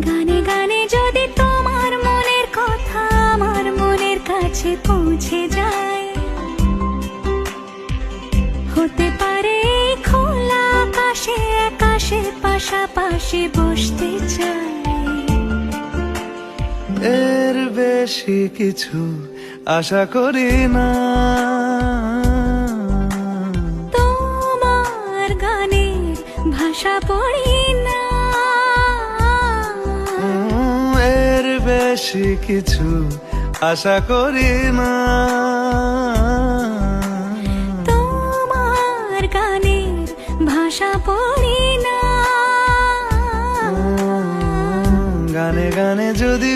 গানে গানে যদি তোমার মনের কথা আমার মনের কাছে পৌঁছে যায়, হতে পারে এই খোলা আকাশে আকাশে পাশাপাশি বসতে চাই। এর বেশি কিছু আশা করি না, তোমার গানের ভাষা পড়ি না। এর বেশি কিছু আশা করি না, তোমার গানের ভাষা পড়ি না। গানে গানে যদি